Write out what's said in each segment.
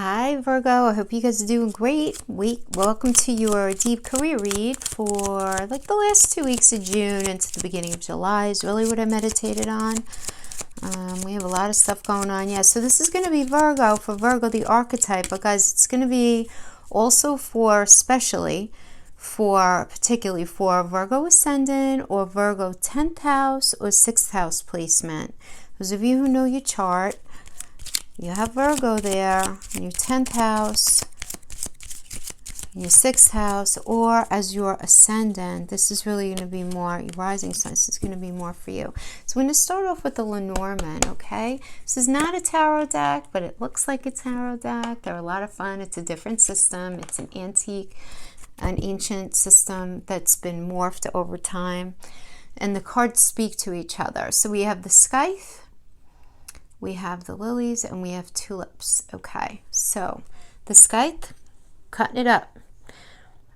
Hi Virgo, I hope you guys are doing great. Welcome to your deep career read for like the last 2 weeks of June into the beginning of July is really what I meditated on. We have a lot of stuff going on. Yeah, so this is going to be Virgo, for Virgo, the archetype. But guys, it's going to be also particularly for Virgo ascendant or Virgo 10th house or 6th house placement. Those of you who know your chart, you have Virgo there in your 10th house, in your 6th house, or as your ascendant. This is really going to be more, your rising sign, this is going to be more for you. So we're going to start off with the Lenormand, okay? This is not a tarot deck, but it looks like a tarot deck. They're a lot of fun. It's a different system. It's an antique, an ancient system that's been morphed over time. And the cards speak to each other. So we have the scythe, we have the lilies, and we have tulips. Okay, so the scythe, cutting it up.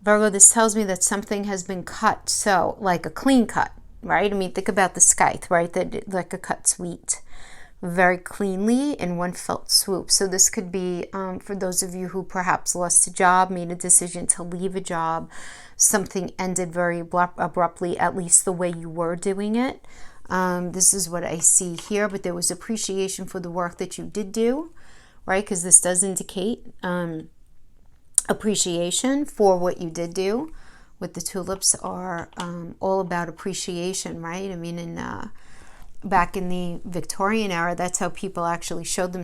Virgo, this tells me that something has been cut, so like a clean cut, right? I mean, think about the scythe, right? That like a cut sweet, very cleanly in one felt swoop. So this could be for those of you who perhaps lost a job, made a decision to leave a job, something ended very abruptly, at least the way you were doing it. This is what I see here, but there was appreciation for the work that you did do, right? Because this does indicate appreciation for what you did do. With the tulips are all about appreciation, right? I mean, back in the Victorian era, that's how people actually showed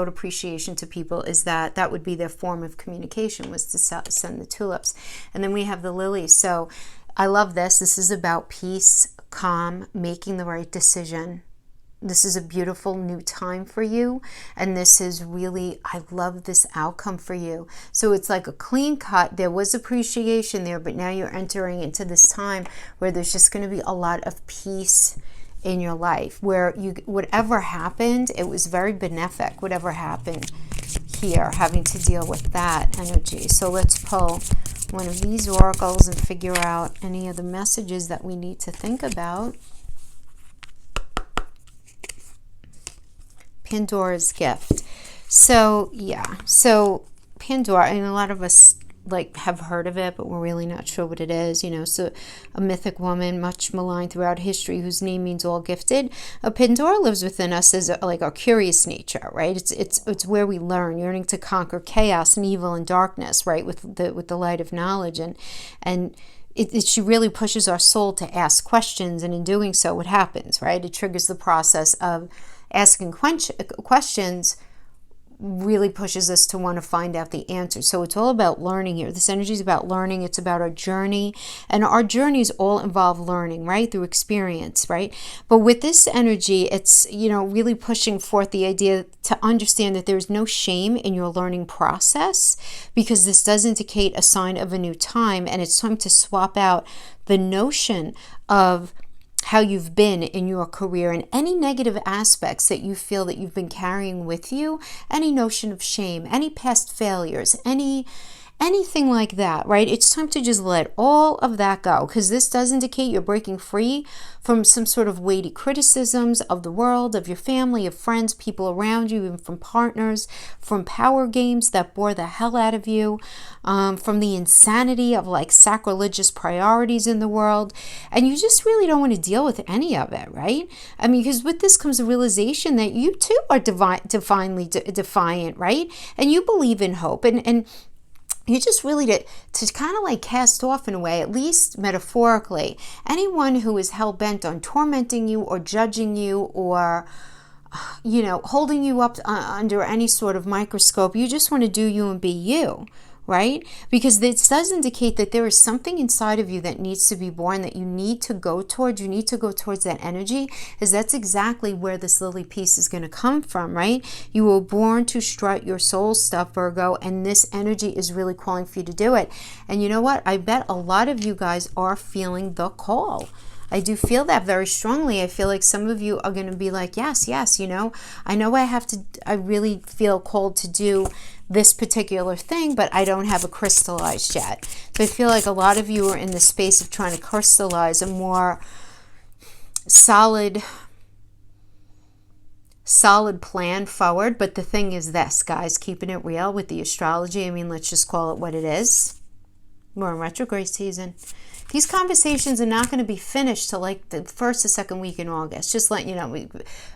appreciation to people, is that would be their form of communication, was to send the tulips. And then we have the lilies. So I love this. This is about peace, calm, making the right decision. This is a beautiful new time for you, and this is really, I love this outcome for you. So it's like a clean cut. There was appreciation there, but now you're entering into this time where there's just going to be a lot of peace in your life, where whatever happened, it was very benefic, whatever happened here, having to deal with that energy. So let's pull one of these oracles and figure out any of the messages that we need to think about. Pandora's gift. So yeah, so Pandora, and a lot of us like have heard of it, but we're really not sure what it is, you know. So a mythic woman, much maligned throughout history, whose name means all gifted. Pandora lives within us as like our curious nature, right? It's where we learn, yearning to conquer chaos and evil and darkness, right? With the light of knowledge, and she really pushes our soul to ask questions, and in doing so, what happens, right? It triggers the process of asking questions, really pushes us to want to find out the answer. So it's all about learning here. This energy is about learning. It's about our journey, and our journeys all involve learning, right? Through experience, right? But with this energy, it's, you know, really pushing forth the idea to understand that there's no shame in your learning process, because this does indicate a sign of a new time, and it's time to swap out the notion of how you've been in your career and any negative aspects that you feel that you've been carrying with you, any notion of shame, any past failures, anything like that, right? It's time to just let all of that go, because this does indicate you're breaking free from some sort of weighty criticisms of the world, of your family, of friends, people around you, even from partners, from power games that bore the hell out of you, from the insanity of like sacrilegious priorities in the world. And you just really don't want to deal with any of it, right? I mean, because with this comes a realization that you too are divinely defiant, right? And you believe in hope, and you just really to kind of like cast off in a way, at least metaphorically, anyone who is hell-bent on tormenting you or judging you or, you know, holding you up under any sort of microscope. You just want to do you and be you, right? Because this does indicate that there is something inside of you that needs to be born, that you need to go towards. You need to go towards that energy, because that's exactly where this lily piece is going to come from, right? You were born to strut your soul stuff, Virgo, and this energy is really calling for you to do it. And you know what? I bet a lot of you guys are feeling the call. I do feel that very strongly. I feel like some of you are going to be like, yes, you know I really feel called to do this particular thing, but I don't have it crystallized yet. So I feel like a lot of you are in the space of trying to crystallize a more solid solid plan forward. But the thing is this, guys, keeping it real with the astrology. I mean, let's just call it what it is. We're in retrograde season. These conversations are not going to be finished till like the first or second week in August. Just letting you know,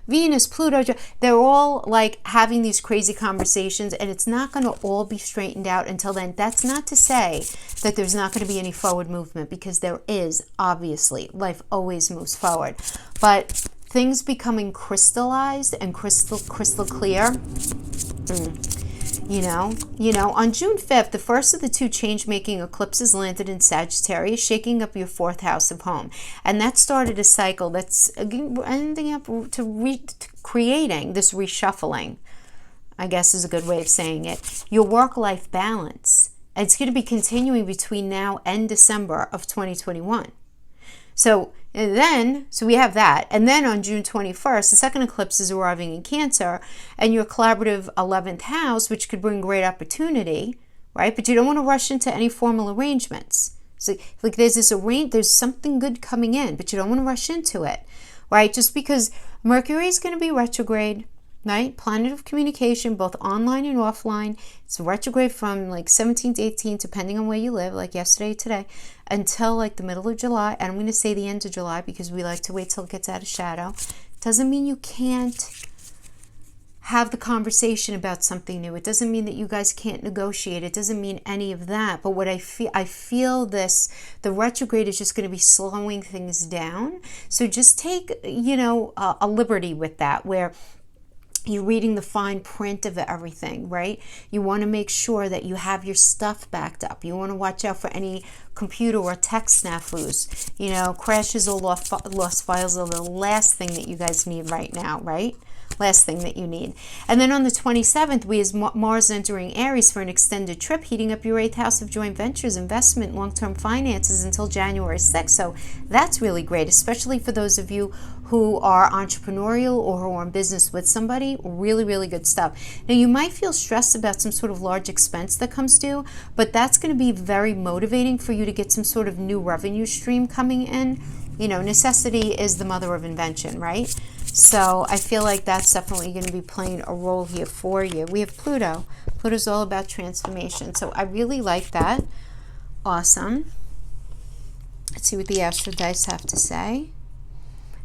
Venus, Pluto, they're all like having these crazy conversations, and it's not going to all be straightened out until then. That's not to say that there's not going to be any forward movement, because there is, obviously. Life always moves forward. But things becoming crystallized and crystal clear. You know, on June 5th, the first of the two change-making eclipses landed in Sagittarius, shaking up your fourth house of home. And that started a cycle that's ending up to creating this reshuffling, I guess is a good way of saying it. Your work-life balance. It's going to be continuing between now and December of 2021. So we have that. And then on June 21st, the second eclipse is arriving in Cancer, and your collaborative 11th house, which could bring great opportunity, right? But you don't want to rush into any formal arrangements. So like there's something good coming in, but you don't want to rush into it, right? Just because Mercury is going to be retrograde, right? Planet of communication, both online and offline. It's retrograde from like 17 to 18, depending on where you live, like yesterday, today, until like the middle of July. And I'm going to say the end of July because we like to wait till it gets out of shadow. Doesn't mean you can't have the conversation about something new. It doesn't mean that you guys can't negotiate. It doesn't mean any of that. But what I feel the retrograde is just going to be slowing things down. So just take, a liberty with that, where you're reading the fine print of everything, right? You want to make sure that you have your stuff backed up. You want to watch out for any computer or tech snafus. Crashes or lost files are the last thing that you guys need right now, right? Last thing that you need. And then on the 27th, we have Mars entering Aries for an extended trip, heating up your 8th house of joint ventures, investment, long-term finances until January 6th. So that's really great, especially for those of you who are entrepreneurial or who are in business with somebody. Really, really good stuff. Now, you might feel stressed about some sort of large expense that comes due, but that's going to be very motivating for you to get some sort of new revenue stream coming in. Necessity is the mother of invention, right? So I feel like that's definitely going to be playing a role here for you. We have Pluto. Pluto's all about transformation. So I really like that. Awesome. Let's see what the Astro Dice have to say.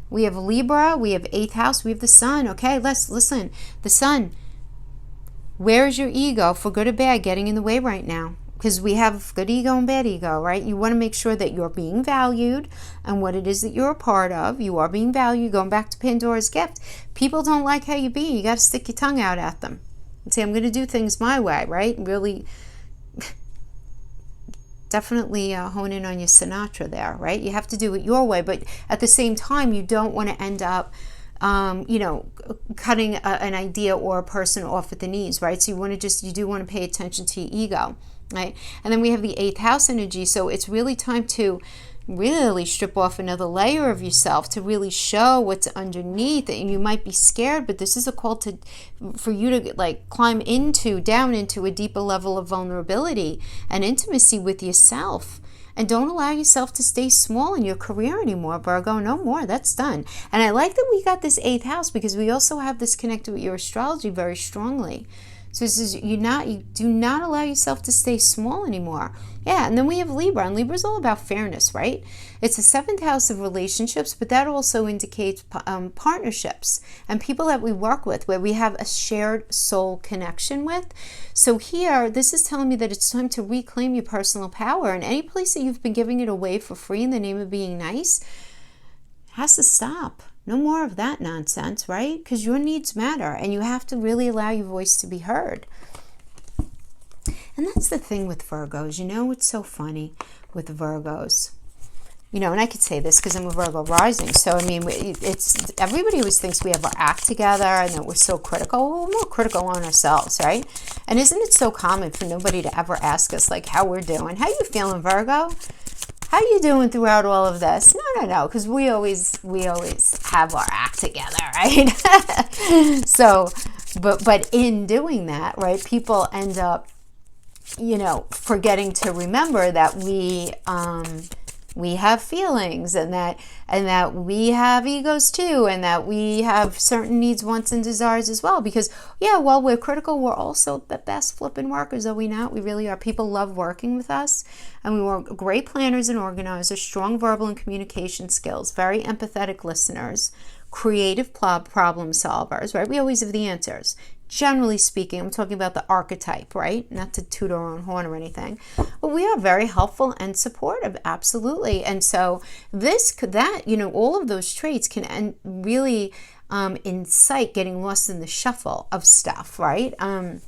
We have Libra. We have 8th house. We have the Sun. Okay, let's listen. The Sun. Where is your ego, for good or bad, getting in the way right now? Because we have good ego and bad ego, right? You want to make sure that you're being valued and what it is that you're a part of. You are being valued. Going back to Pandora's gift. People don't like how you be. You got to stick your tongue out at them and say, I'm going to do things my way, right? Really, definitely hone in on your Sinatra there, right? You have to do it your way. But at the same time, you don't want to end up cutting an idea or a person off at the knees, right? So you do want to pay attention to your ego. Right? And then we have the 8th house energy. So it's really time to really strip off another layer of yourself to really show what's underneath. And you might be scared, but this is a call for you to climb down into a deeper level of vulnerability and intimacy with yourself. And don't allow yourself to stay small in your career anymore, Virgo. No more. That's done. And I like that we got this 8th house because we also have this connected with your astrology very strongly. So this is you do not allow yourself to stay small anymore. Yeah, and then we have Libra, and Libra is all about fairness, right? It's the 7th house of relationships, but that also indicates partnerships and people that we work with, where we have a shared soul connection with. So here, this is telling me that it's time to reclaim your personal power, and any place that you've been giving it away for free in the name of being nice has to stop. No more of that nonsense, right? Because your needs matter, and you have to really allow your voice to be heard. And that's the thing with Virgos. It's so funny with Virgos. And I could say this because I'm a Virgo rising. So, it's everybody always thinks we have our act together and that we're so critical. Well, we're more critical on ourselves, right? And isn't it so common for nobody to ever ask us, how we're doing? How you feeling, Virgo? How you doing throughout all of this? No, because we always have our act together, right? So, but in doing that, right, people end up, forgetting to remember that we have feelings, and that we have egos too, and that we have certain needs, wants, and desires as well. Because while we're critical, we're also the best flipping workers, are we not? We really are. People love working with us, and we were great planners and organizers, strong verbal and communication skills, very empathetic listeners, creative problem solvers, right? We always have the answers. Generally speaking, I'm talking about the archetype, right? Not to toot our own horn or anything, but we are very helpful and supportive, absolutely. And so all of those traits can really incite getting lost in the shuffle of stuff, right? And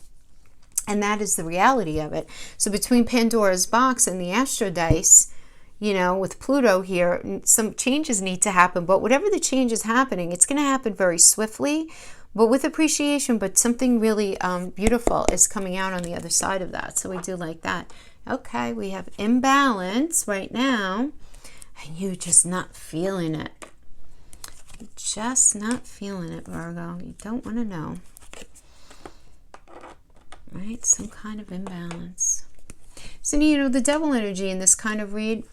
that is the reality of it. So between Pandora's box and the Astro dice, with Pluto here, some changes need to happen. But whatever the change is happening, it's going to happen very swiftly, but with appreciation. But something really beautiful is coming out on the other side of that. So we do like that. Okay, we have imbalance right now, and you just not feeling it. Just not feeling it, Virgo. You don't want to know. Right? Some kind of imbalance. So, the devil energy in this kind of read,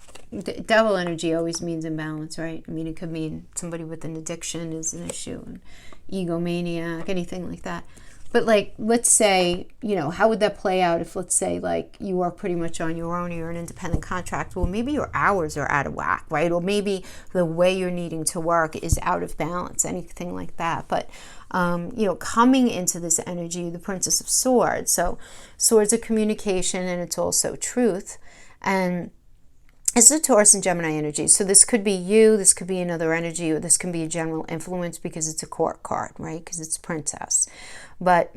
devil energy always means imbalance, right? I mean, it could mean somebody with an addiction is an issue, and egomaniac, anything like that. But let's say, how would that play out if, let's say, you are pretty much on your own, you're an independent contractor. Well, maybe your hours are out of whack, right? Or maybe the way you're needing to work is out of balance, anything like that. But, coming into this energy, the Princess of Swords. So swords are communication, and it's also truth. And it's the Taurus and Gemini energy. So this could be you, this could be another energy, or this can be a general influence because it's a court card, right? Because it's princess. But,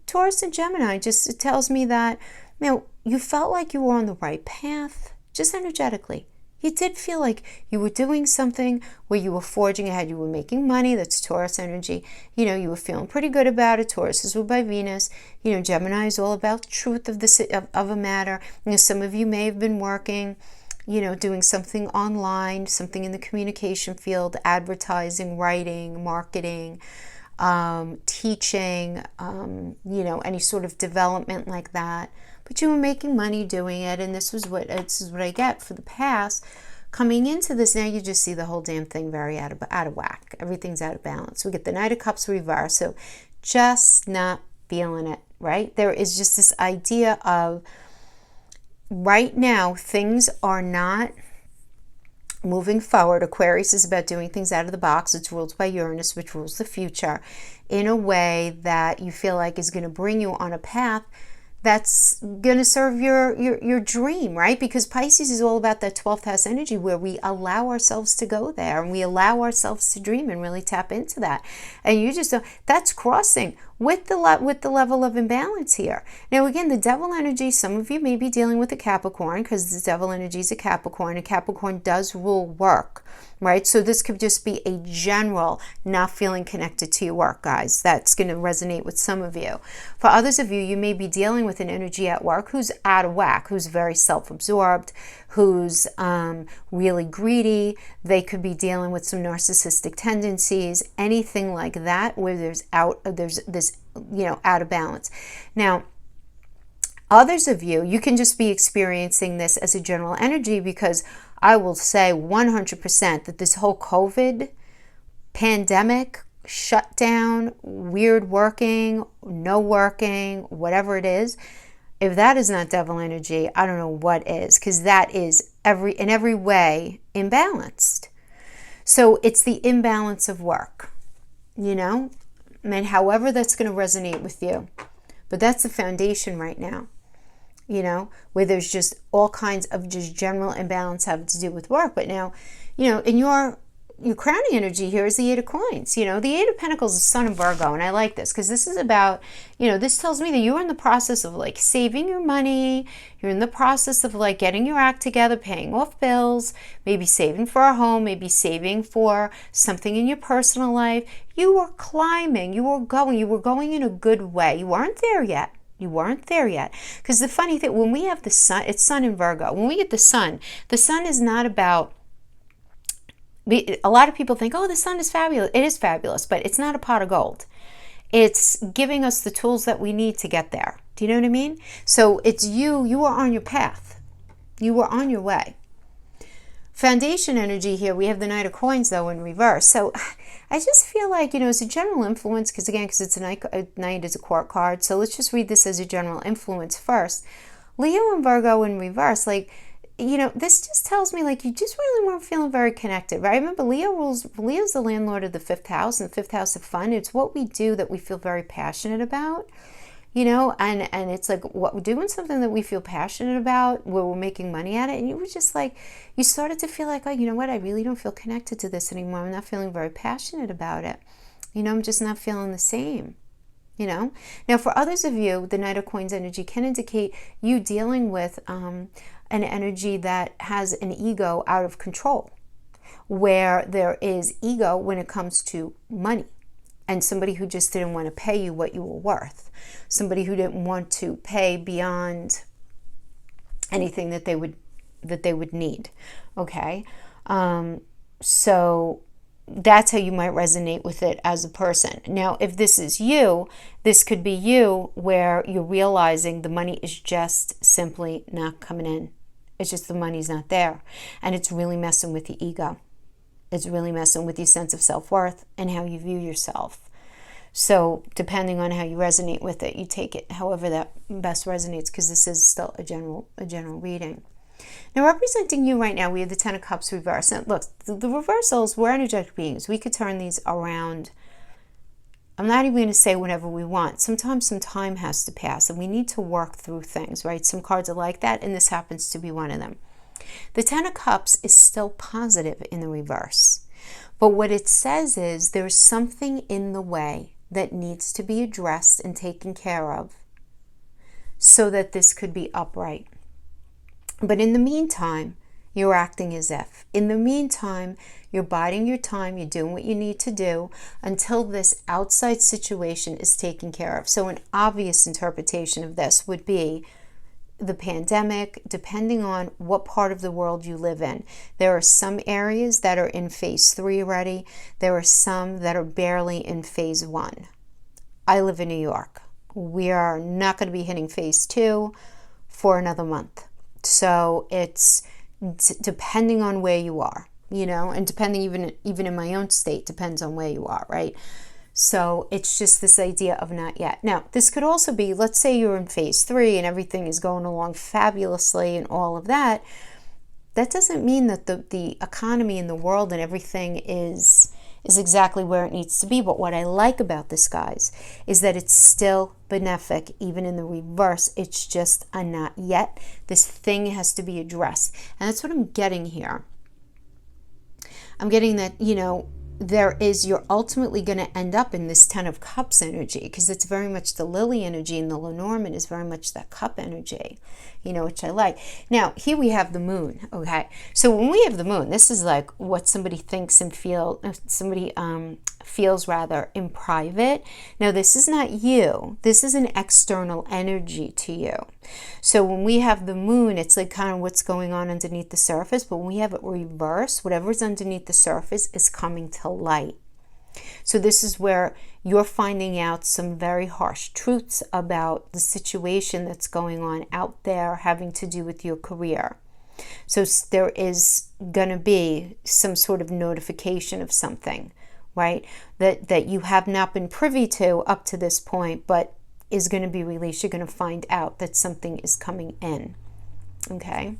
Taurus and Gemini, it tells me that, you felt like you were on the right path, just energetically. You did feel like you were doing something where you were forging ahead. You were making money. That's Taurus energy. You were feeling pretty good about it. Taurus is ruled by Venus. Gemini is all about truth of a matter. Some of you may have been working, doing something online, something in the communication field, advertising, writing, marketing, teaching, any sort of development like that. But you were making money doing it, and this is what I get for the past. Coming into this, now you just see the whole damn thing very out of whack. Everything's out of balance. We get the Knight of Cups reverse, so just not feeling it, right? There is just this idea of right now things are not moving forward. Aquarius is about doing things out of the box. It's ruled by Uranus, which rules the future, in a way that you feel like is going to bring you on a path that's going to serve your dream, right? Because Pisces is all about that 12th house energy where we allow ourselves to go there, and we allow ourselves to dream and really tap into that. And you just that's crossing with the level of imbalance here. Now, again, the devil energy, some of you may be dealing with a Capricorn, because the devil energy is a Capricorn, and Capricorn does rule work, right? So this could just be a general not feeling connected to your work, guys. That's going to resonate with some of you. For others of you, you may be dealing with an energy at work who's out of whack, who's very self-absorbed, who's really greedy. They could be dealing with some narcissistic tendencies, anything like that, where there's this out of balance. Now, others of you can just be experiencing this as a general energy, because I will say 100% that this whole COVID pandemic, shutdown, weird working, no working, whatever it is, if that is not devil energy, I don't know what is, because that is in every way imbalanced. So it's the imbalance of work, and however that's going to resonate with you. But that's the foundation right now, where there's just all kinds of just general imbalance having to do with work. But now, in your crowning energy here is the Eight of Coins. The Eight of Pentacles is Sun and Virgo, and I like this because this is about, this tells me that you're in the process of saving your money. You're in the process of getting your act together, paying off bills, maybe saving for a home, maybe saving for something in your personal life. You were climbing, you were going in a good way. You weren't there yet. Because the funny thing, when we have the sun, it's Sun in Virgo. When we get the sun is not about, a lot of people think, oh, the sun is fabulous. It is fabulous, but it's not a pot of gold. It's giving us the tools that we need to get there. Do you know what I mean? So it's you are on your path. You are on your way. Foundation energy here, we have the Knight of Coins, though, in reverse. So I just feel like, as a general influence, because it's a Knight is a court card, so let's just read this as a general influence first. Leo and Virgo in reverse, this just tells me, you just really weren't feeling very connected, right? Remember, Leo's the landlord of the 5th house, and the 5th house of fun. It's what we do that we feel very passionate about. And it's like what we're doing something that we feel passionate about, where we're making money at it. And you were just you started to feel like, oh, you know what? I really don't feel connected to this anymore. I'm not feeling very passionate about it. I'm just not feeling the same. Now for others of you, the Knight of Coins energy can indicate you dealing with an energy that has an ego out of control, where there is ego when it comes to money. And somebody who just didn't want to pay you what you were worth. Somebody who didn't want to pay beyond anything that they would need. Okay? So that's how you might resonate with it as a person. Now, if this is you, this could be you where you're realizing the money is just simply not coming in. It's just the money's not there. And it's really messing with your ego. It's really messing with your sense of self-worth and how you view yourself. So depending on how you resonate with it, you take it however that best resonates, because this is still a general reading. Now, representing you right now, we have the 10 of Cups reversed. Now, look, the reversals, we're energetic beings. We could turn these around. I'm not even going to say whenever we want. Sometimes some time has to pass, and we need to work through things, right? Some cards are like that, and this happens to be one of them. The 10 of Cups is still positive in the reverse. But what it says is there's something in the way that needs to be addressed and taken care of so that this could be upright. But in the meantime, you're acting as if. In the meantime, you're biding your time, you're doing what you need to do until this outside situation is taken care of. So an obvious interpretation of this would be the pandemic, depending on what part of the world you live in. There are some areas that are in phase 3 already. There are some that are barely in phase 1. I live in New York. We are not going to be hitting phase 2 for another month. So it's depending on where you are, and depending even in my own state, depends on where you are, right? So it's just this idea of not yet. Now, this could also be, let's say you're in phase 3 and everything is going along fabulously and all of that. That doesn't mean that the economy in the world and everything is exactly where it needs to be. But what I like about this, guys, is that it's still benefic, even in the reverse. It's just a not yet. This thing has to be addressed. And that's what I'm getting here. I'm getting that, you're ultimately going to end up in this 10 of Cups energy, because it's very much the Lily energy, and the Lenormand is very much that cup energy, which I like. Now, here we have the moon, okay? So when we have the moon, this is like what somebody thinks and feels rather in private. Now, this is not you. This is an external energy to you. So when we have the moon, it's like kind of what's going on underneath the surface. But when we have it reversed, whatever's underneath the surface is coming to light. So this is where you're finding out some very harsh truths about the situation that's going on out there having to do with your career. So there is going to be some sort of notification of something, right, that you have not been privy to up to this point, but is going to be released. You're going to find out that something is coming in, okay?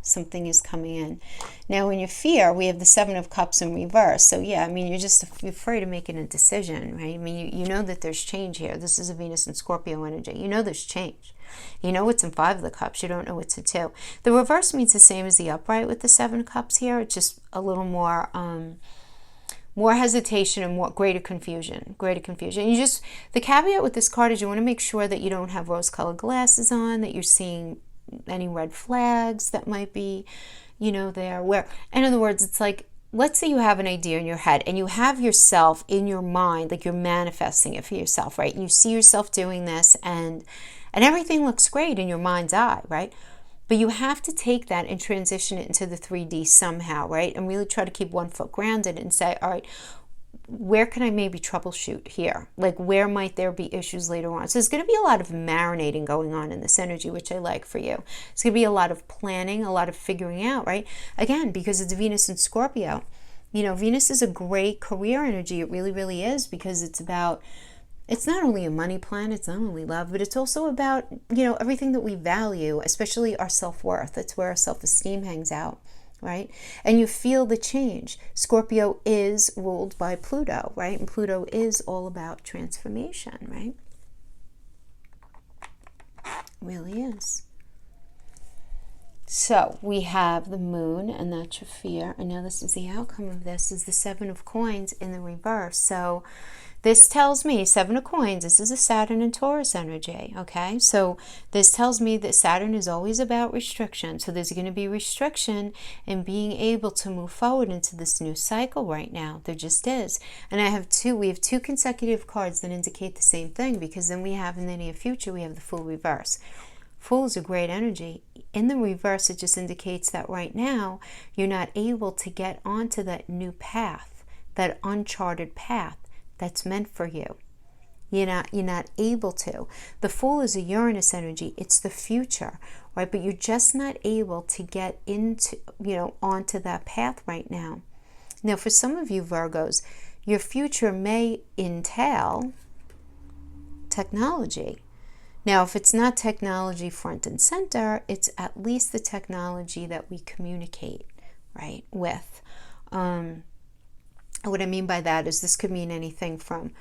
Something is coming in. Now, in your fear, we have the 7 of Cups in reverse. So, yeah, you're afraid of making a decision, right? You know that there's change here. This is a Venus and Scorpio energy. You know there's change. You know it's in 5 of the Cups. You don't know it's a 2. The reverse means the same as the upright with the 7 of Cups here. It's just a little more hesitation and greater confusion. The caveat with this card is you want to make sure that you don't have rose-colored glasses on, that you're seeing any red flags that might be, there. Where, in other words, it's like, let's say you have an idea in your head and you have yourself in your mind, like you're manifesting it for yourself, right? And you see yourself doing this and everything looks great in your mind's eye, right? But you have to take that and transition it into the 3D somehow, right? And really try to keep one foot grounded and say, all right, where can I maybe troubleshoot here? Like, where might there be issues later on? So there's going to be a lot of marinating going on in this energy, which I like for you. It's going to be a lot of planning, a lot of figuring out, right? Again, because it's Venus and Scorpio. You know, Venus is a great career energy. It really, really is, because it's about, it's not only a money plan, it's not only love, but it's also about, you know, everything that we value, especially our self-worth. That's where our self-esteem hangs out, right? And you feel the change. Scorpio is ruled by Pluto, right? And Pluto is all about transformation, right? It really is. So we have the moon, and that's your fear. And now this is the outcome of this, is the Seven of Coins in the reverse. So this tells me, Seven of Coins, this is a Saturn and Taurus energy, okay? So this tells me that Saturn is always about restriction. So there's going to be restriction in being able to move forward into this new cycle right now. There just is. And we have two consecutive cards that indicate the same thing, because then we have in the near future, we have the Fool reverse. Fool is a great energy. In the reverse, it just indicates that right now, you're not able to get onto that new path, that uncharted path that's meant for you. You're not able to. The Fool is a Uranus energy. It's the future, right? But you're just not able to get into, onto that path right now. Now, for some of you Virgos, your future may entail technology. Now, if it's not technology front and center, it's at least the technology that we communicate, right, with. What I mean by that is this could mean anything from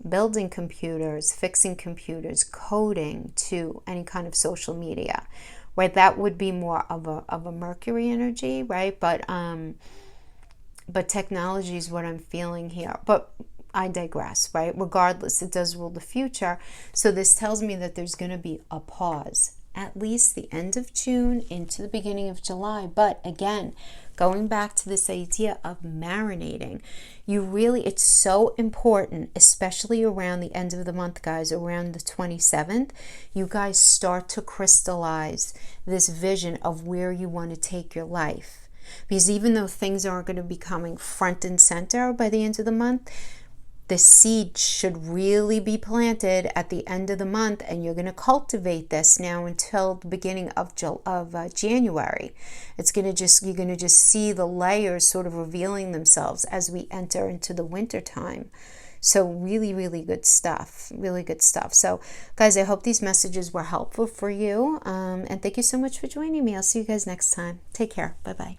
building computers, fixing computers, coding, to any kind of social media, right? That would be more of a Mercury energy, right? But technology is what I'm feeling here. But I digress, right? Regardless, it does rule the future. So this tells me that there's going to be a pause, at least the end of June into the beginning of July. But again, going back to this idea of marinating, it's so important, especially around the end of the month, guys, around the 27th, you guys start to crystallize this vision of where you want to take your life. Because even though things aren't going to be coming front and center by the end of the month, the seed should really be planted at the end of the month, and you're going to cultivate this now until the beginning of January. You're going to just see the layers sort of revealing themselves as we enter into the winter time. So really, really good stuff. Really good stuff. So guys, I hope these messages were helpful for you. And thank you so much for joining me. I'll see you guys next time. Take care. Bye-bye.